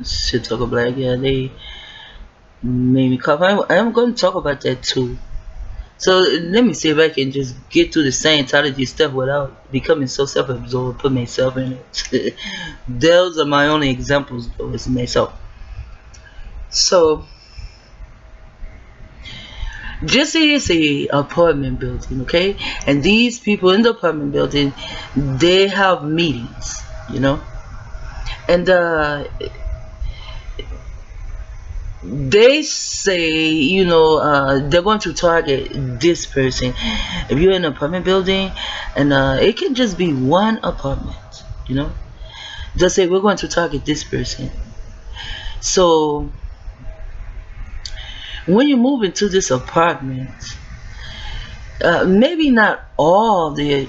Shit talk black, yeah, they made me cough. I'm going to talk about that too. So let me see if I can just get to the Scientology stuff without becoming so self-absorbed. Put myself in it. Those are my only examples, though. It's myself. So just say it's a apartment building, okay? And these people in the apartment building, they have meetings, you know, and they say, they're going to target this person. If you're in an apartment building, and it can just be one apartment, you know, they'll say we're going to target this person. So when you move into this apartment, maybe not all the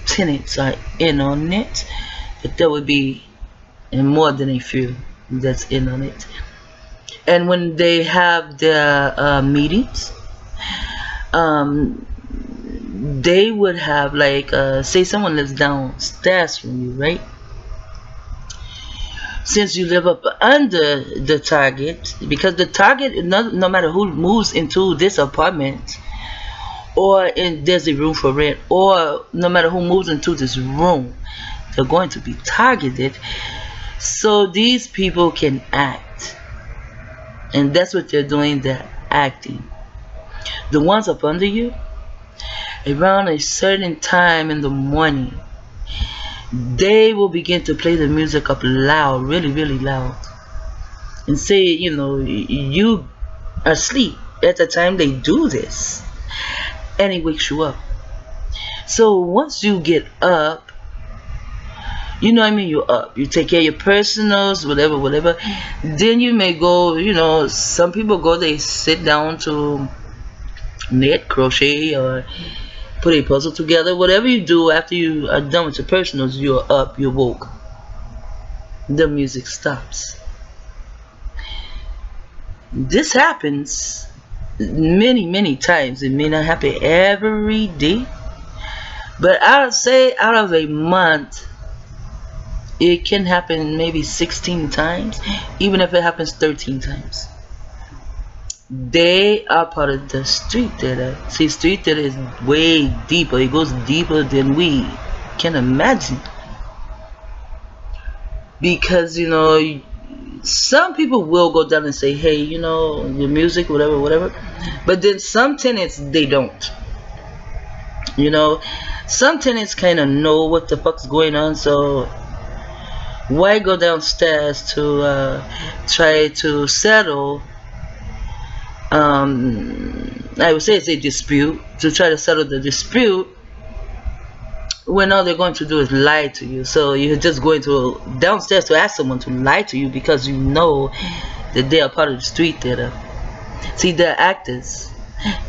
tenants are in on it, but there would be more than a few that's in on it. And when they have their meetings, they would have, like, say someone lives downstairs from you, right? Since you live up under the target, because the target, no matter who moves into this apartment, or there's a room for rent, or no matter who moves into this room, they're going to be targeted. So these people can act, and that's what they're doing. They're acting. The ones up under you, around a certain time in the morning, they will begin to play the music up loud, really, really loud, and say, you are asleep at the time they do this, and it wakes you up. So once you get up, you're up. You take care of your personals, whatever, whatever. Then you may go, some people go, they sit down to knit, crochet, or put a puzzle together. Whatever you do after you are done with your personals, you're up, you're woke. The music stops. This happens many, many times. It may not happen every day, but I would say out of a month, it can happen maybe 16 times, even if it happens 13 times. They are part of the street theater. See, street theater is way deeper. It goes deeper than we can imagine. Because, some people will go down and say, hey, your music, whatever, whatever. But then some tenants, they don't. Some tenants kind of know what the fuck's going on, so why go downstairs to try to settle, I would say it's a dispute, to try to settle the dispute, when all they're going to do is lie to you. So you're just going to downstairs to ask someone to lie to you because you know that they are part of the street theater. See, they're actors,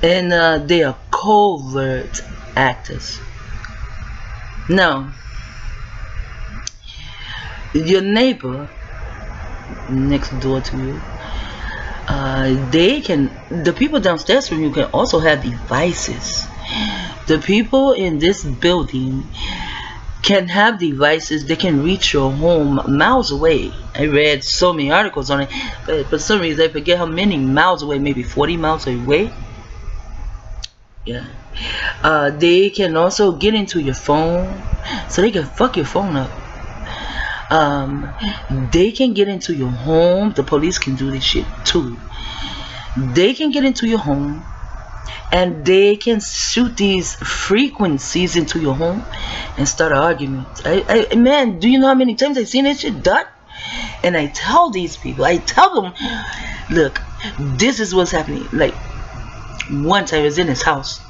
and they are covert actors. Now, your neighbor next door to you, the people downstairs from you can also have devices. The people in this building can have devices. They can reach your home miles away. I read so many articles on it, but for some reason I forget how many miles away, maybe 40 miles away. Yeah. They can also get into your phone, so they can fuck your phone up. They can get into your home. The police can do this shit too. They can get into your home, and they can shoot these frequencies into your home and start an argument. Man, do you know how many times I've seen this shit done? And I tell these people, I tell them, look, this is what's happening. Like, one time I was in his house,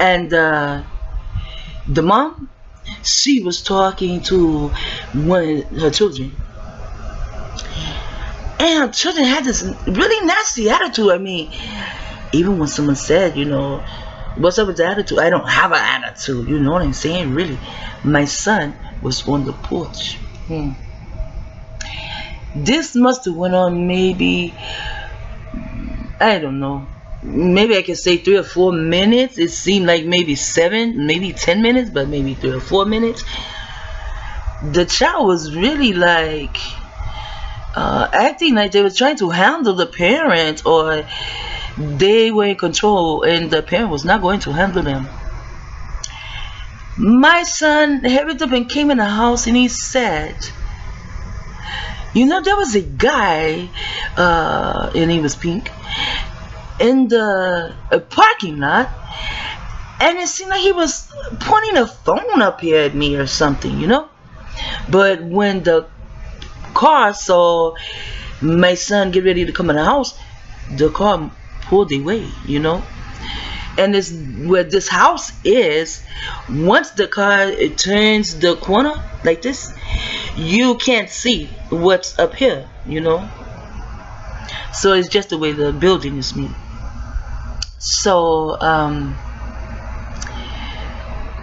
and the mom, she was talking to one of her children, and her children had this really nasty attitude. I mean, even when someone said, what's up with the attitude? I don't have an attitude. You know what I'm saying? Really, my son was on the porch. This must have went on maybe, I don't know, maybe I could say 3 or 4 minutes. It seemed like maybe 7, maybe 10 minutes, but maybe 3 or 4 minutes. the child was really like acting like they were trying to handle the parent, or they were in control and the parent was not going to handle them. My son hurried up and came in the house and he said, there was a guy, and he was pink, in the parking lot, and it seemed like he was pointing a phone up here at me or something, But when the car saw my son get ready to come in the house, the car pulled away, And this where this house is, once the car turns the corner like this, you can't see what's up here, So it's just the way the building is made. So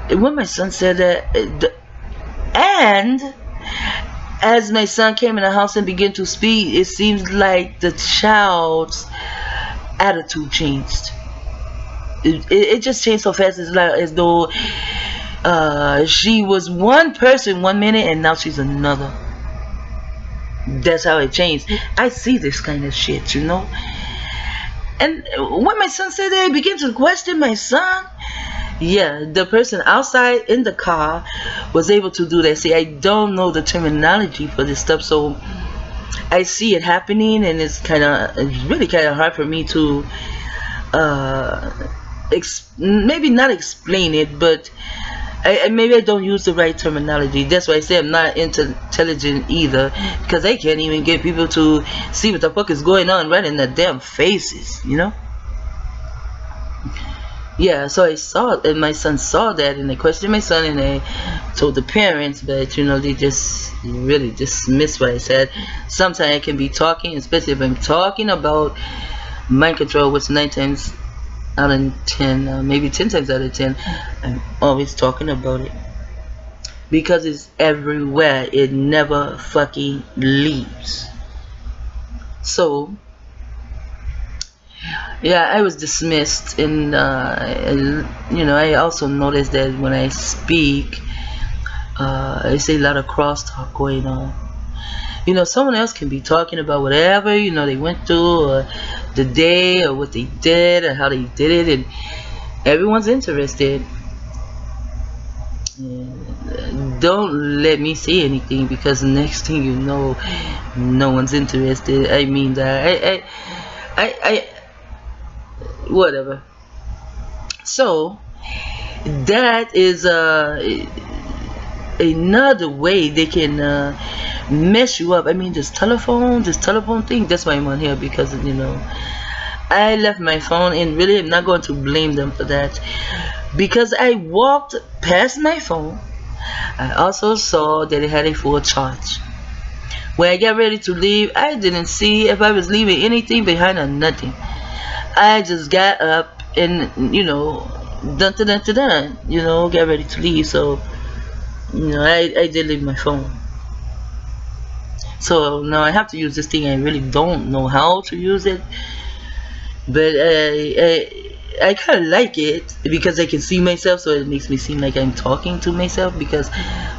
when my son said that, and as my son came in the house and began to speak, it seems like the child's attitude changed. It just changed so fast. It's like as though she was one person 1 minute and now she's another. That's how it changed. I see this kind of shit, And when my son said that, I began to question my son. Yeah, the person outside in the car was able to do that. See, I don't know the terminology for this stuff, so I see it happening, and it's really kind of hard for me to maybe not explain it, but maybe I don't use the right terminology. That's why I say I'm not intelligent either, because I can't even get people to see what the fuck is going on right in their damn faces, Yeah, so I saw it, and my son saw that, and I questioned my son, and I told the parents, but they just really dismissed what I said. Sometimes I can be talking, especially if I'm talking about mind control, which 9 times out of 10, maybe 10 times out of 10, I'm always talking about it because it's everywhere. It never fucking leaves. So yeah, I was dismissed, and I also noticed that when I speak, there's a lot of crosstalk going on. Someone else can be talking about whatever they went through, or the day, or what they did, or how they did it, and everyone's interested. Don't let me say anything, because the next thing you know, no one's interested. I mean that I whatever. So that is another way they can mess you up. I mean, this telephone thing, that's why I'm on here, because I left my phone, and really I'm not going to blame them for that, because I walked past my phone. I also saw that it had a full charge. When I got ready to leave, I didn't see if I was leaving anything behind or nothing. I just got up and dun, got ready to leave. So I did leave my phone. So now I have to use this thing. I really don't know how to use it, but I kind of like it because I can see myself, so it makes me seem like I'm talking to myself, because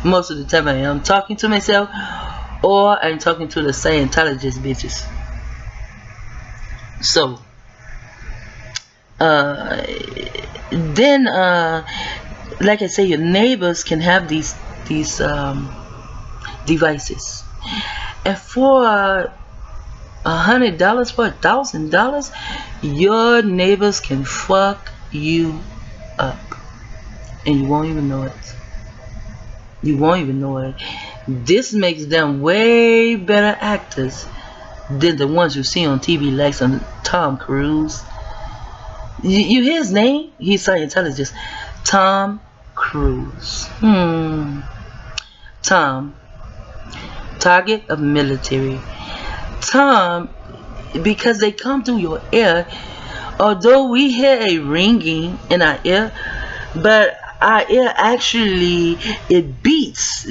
most of the time I am talking to myself, or I'm talking to the Scientologist bitches. So then like I say, your neighbors can have these devices, and for $100, for $1,000, your neighbors can fuck you up, and you won't even know it. This makes them way better actors than the ones you see on TV, like some Tom Cruise. You hear his name? He's Scientologist. Tom Cruise. Tom, target of military. Tom, because they come through your ear, although we hear a ringing in our ear, but our ear actually, it beats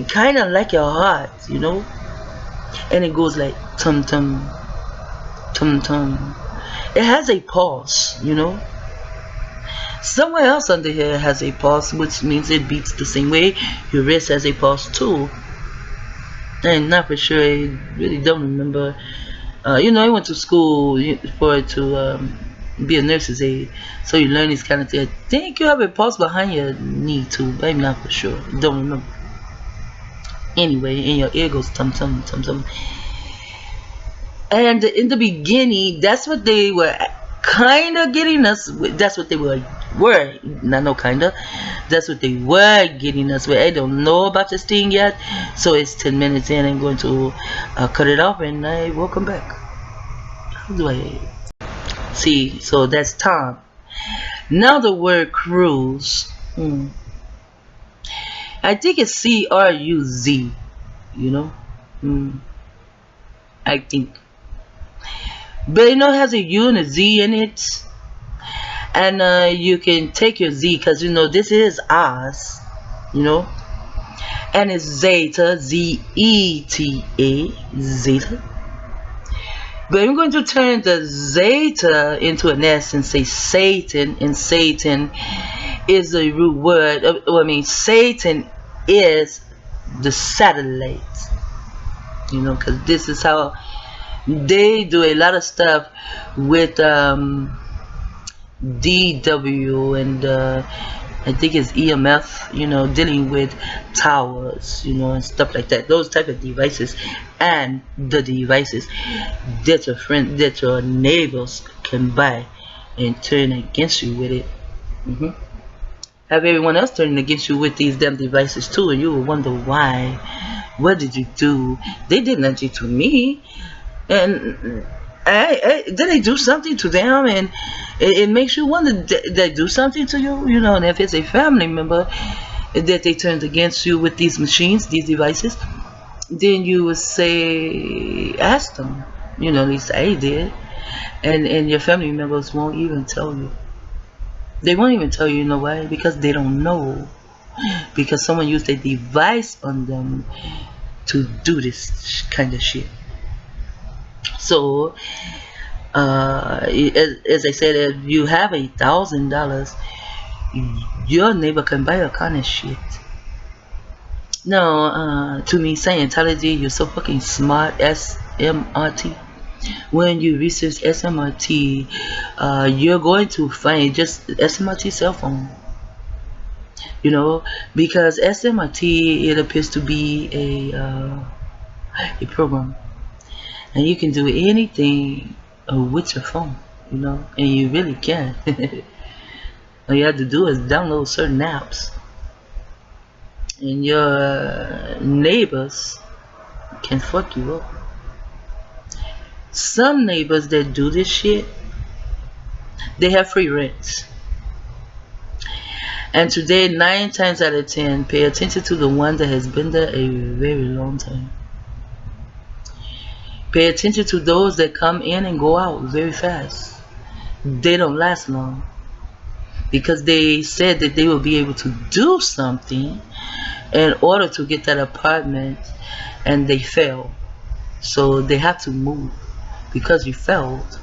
kind of like your heart, and it goes like tum tum tum tum. It has a pulse, Somewhere else under here has a pulse, which means it beats the same way. Your wrist has a pulse too. And not for sure. I really don't remember. I went to school for to be a nurse's aide, so you learn these kind of things. I think you have a pulse behind your knee too, but I'm not for sure. Don't remember. Anyway, and your ear goes tum tum tum tum. And in the beginning, that's what they were kind of getting us with. That's what they were not no kind of. That's what they were getting us with. I don't know about this thing yet, so it's 10 minutes in. I'm going to cut it off, and I will come back. How do I see? So that's Tom. Now the word cruise. I think it's CRUZ. You know, I think. But it has a U and a Z in it, and you can take your Z because this is Oz, and it's Zeta, Zeta, Zeta. But I'm going to turn the Zeta into an S and say Satan, and Satan is the root word. Satan is the satellite, because this is how they do a lot of stuff with DW and I think it's EMF, dealing with towers, and stuff like that. Those type of devices, and the devices that your neighbors can buy and turn against you with it. Have everyone else turning against you with these damn devices too, and you will wonder why. What did you do? They did nothing to me. And did they do something to them? And it makes you wonder, did they do something to you? And if it's a family member that they turned against you with these machines, these devices, then you would say, ask them. At least I did. And your family members won't even tell you. They won't even tell you, why? Because they don't know. Because someone used a device on them to do this kind of shit. So, as I said, if you have $1,000, your neighbor can buy a kind of shit. No, to me, Scientology, you're so fucking smart. SMRT. When you research SMRT, you're going to find just SMRT cell phone. Because SMRT, it appears to be a program. And you can do anything with your phone, and you really can. All you have to do is download certain apps, and your neighbors can fuck you up. Some neighbors that do this shit, they have free rent. And today, 9 times out of 10, pay attention to the one that has been there a very long time. Pay attention to those that come in and go out very fast. They don't last long because they said that they will be able to do something in order to get that apartment, and they fail. So they have to move because you failed.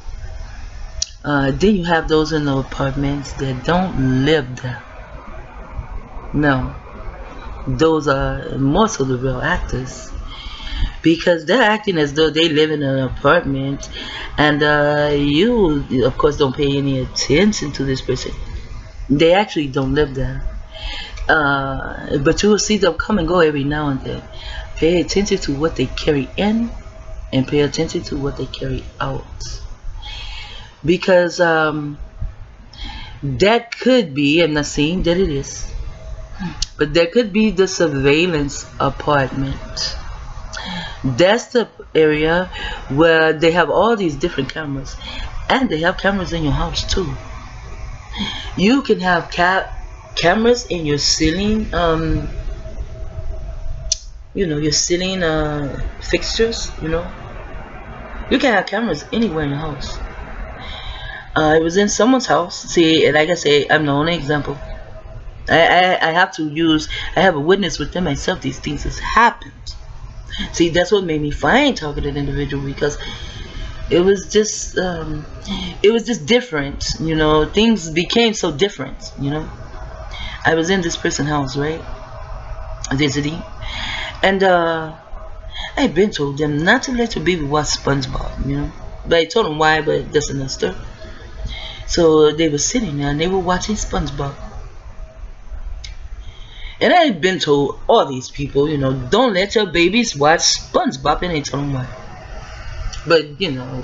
Then you have those in the apartments that don't live there. No, those are more so the real actors. Because they're acting as though they live in an apartment, and you, of course, don't pay any attention to this person. They actually don't live there. But you will see them come and go every now and then. Pay attention to what they carry in, and pay attention to what they carry out. Because that could be, I'm not saying that it is, but that could be the surveillance apartment. That's the area where they have all these different cameras, and they have cameras in your house too. You can have cameras in your ceiling, your ceiling fixtures. You can have cameras anywhere in your house. I was in someone's house. See, like I say, I'm the only example. I have a witness with them myself. These things has happened. See, that's what made me fine talking to the individual, because it was just different. Things became so different. I was in this person's house, right, visiting, and I've been told them not to let your baby watch SpongeBob, you know. But I told them why, but that's another story. So they were sitting there and they were watching SpongeBob. And I've been told all these people, you know, don't let your babies watch SpongeBob, and I told them why. But, you know,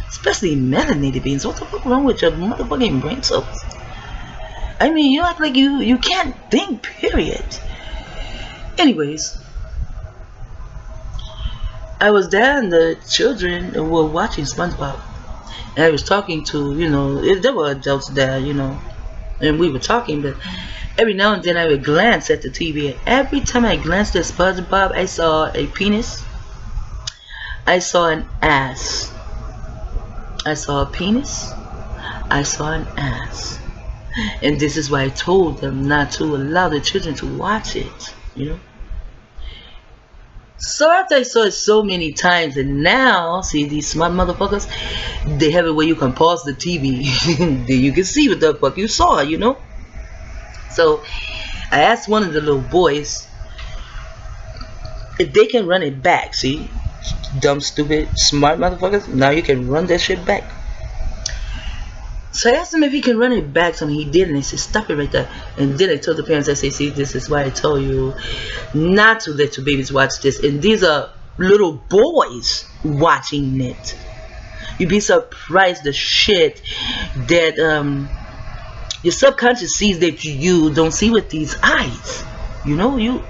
especially melanated beings, what the fuck wrong with your motherfucking brain cells? I mean, you act like you can't think, period. Anyways, I was there and the children were watching SpongeBob. And I was talking to, you know, there were adults there, you know, and we were talking, but every now and then I would glance at the TV. And every time I glanced at SpongeBob, I saw a penis. I saw an ass. I saw a penis. I saw an ass. And this is why I told them not to allow the children to watch it, you know. So after I saw it so many times, and now, see, these smart motherfuckers, they have it where you can pause the TV. Then you can see what the fuck you saw, you know. So I asked one of the little boys if they can run it back. See, dumb, stupid, smart motherfuckers, now you can run that shit back. So I asked him if he can run it back, so he did, and he said, stop it right there. And then I told the parents, I say, see, this is why I told you not to let your babies watch this. And these are little boys watching it. You'd be surprised the shit that your subconscious sees that you don't see with these eyes. You know, you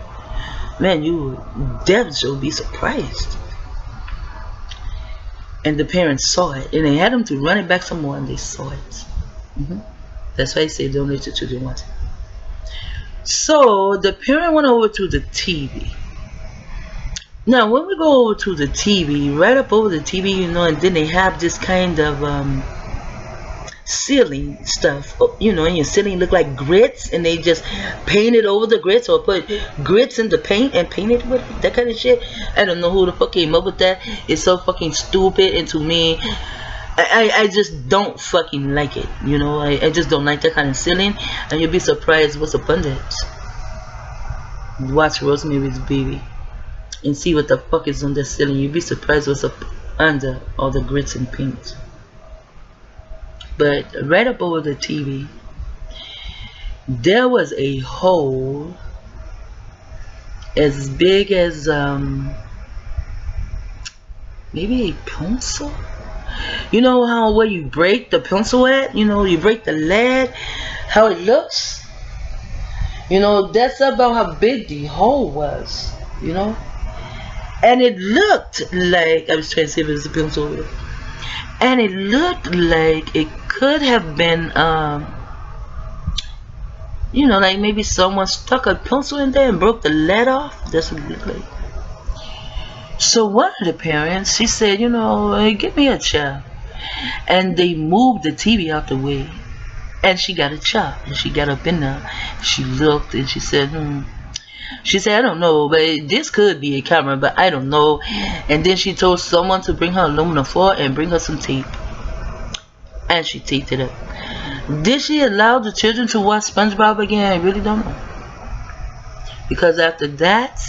devs will be surprised. And the parents saw it, and they had them to run it back some more, and they saw it. That's why I say don't let your children watch it. So the parent went over to the TV. Now when we go over to the TV, right up over the TV, you know, and then they have this kind of ceiling stuff, you know, and your ceiling look like grits, and they just painted over the grits, or put grits in the paint and painted with it, that kind of shit. I don't know who the fuck came up with that. It's so fucking stupid, and to me, I just don't fucking like it, you know. I just don't like that kind of ceiling, and you'll be surprised what's up under it. Watch Rosemary's Baby and see what the fuck is on the ceiling. You'll be surprised what's up under all the grits and paint. But right up over the TV, there was a hole as big as maybe a pencil. You know how where you break the pencil at? You know, you break the lead, how it looks? You know, that's about how big the hole was, you know? And it looked like, I was trying to see if it was a pencil, and it looked like it could have been, you know, like maybe someone stuck a pencil in there and broke the lead off. That's what it looked like. So one of the parents, she said, you know, hey, give me a chair. And they moved the TV out the way. And she got a chair. And she got up in there. She looked and she said, She said, I don't know, but this could be a camera, but I don't know. And then she told someone to bring her aluminum foil and bring her some tape. And she taped it up. Did she allow the children to watch SpongeBob again? I really don't know. Because after that,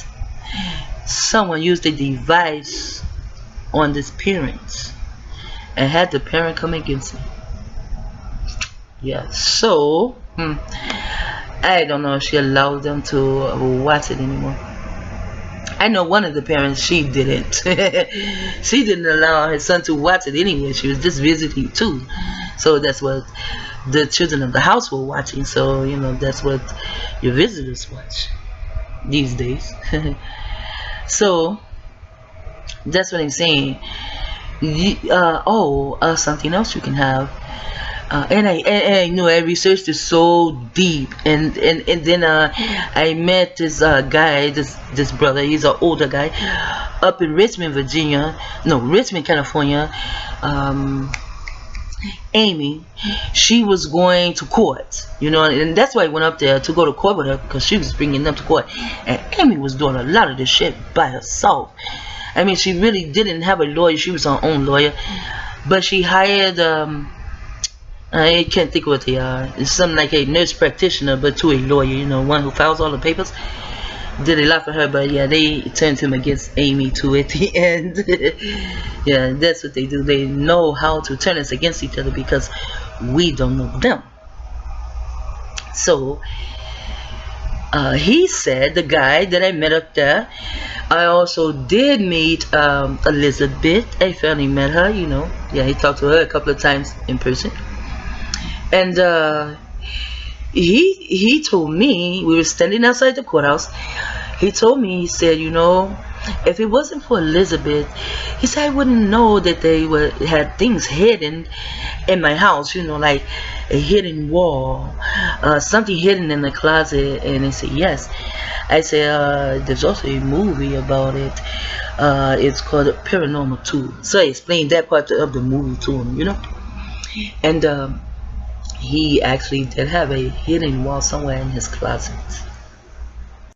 someone used a device on this parent and had the parent come against me. Yeah, so I don't know if she allowed them to watch it anymore. I know one of the parents, she didn't. She didn't allow her son to watch it anyway. She was just visiting too. So that's what the children of the house were watching. So, you know, that's what your visitors watch these days. So that's what I'm saying. Something else you can have. And I knew I researched it so deep, and then I met this guy, this brother. He's an older guy up in Richmond, California. Amy, she was going to court, you know, and that's why I went up there to go to court with her, because she was bringing them to court, and Amy was doing a lot of this shit by herself. I mean, she really didn't have a lawyer. She was her own lawyer, but she hired I can't think what they are. It's something like a nurse practitioner, but to a lawyer, you know, one who files all the papers. did a lot for her, but yeah, they turned him against Amy too at the end. Yeah, that's what they do. They know how to turn us against each other because we don't know them. So he said, the guy that I met up there, I also did meet Elizabeth. I finally met her, you know. Yeah, he talked to her a couple of times in person. And he told me, we were standing outside the courthouse. He told me, he said, you know, if it wasn't for Elizabeth, he said, I wouldn't know that they had things hidden in my house, you know, like a hidden wall, something hidden in the closet. And he said, yes. I said, there's also a movie about it. It's called Paranormal 2. So I explained that part of the movie to him, you know. And he actually did have a hidden wall somewhere in his closet.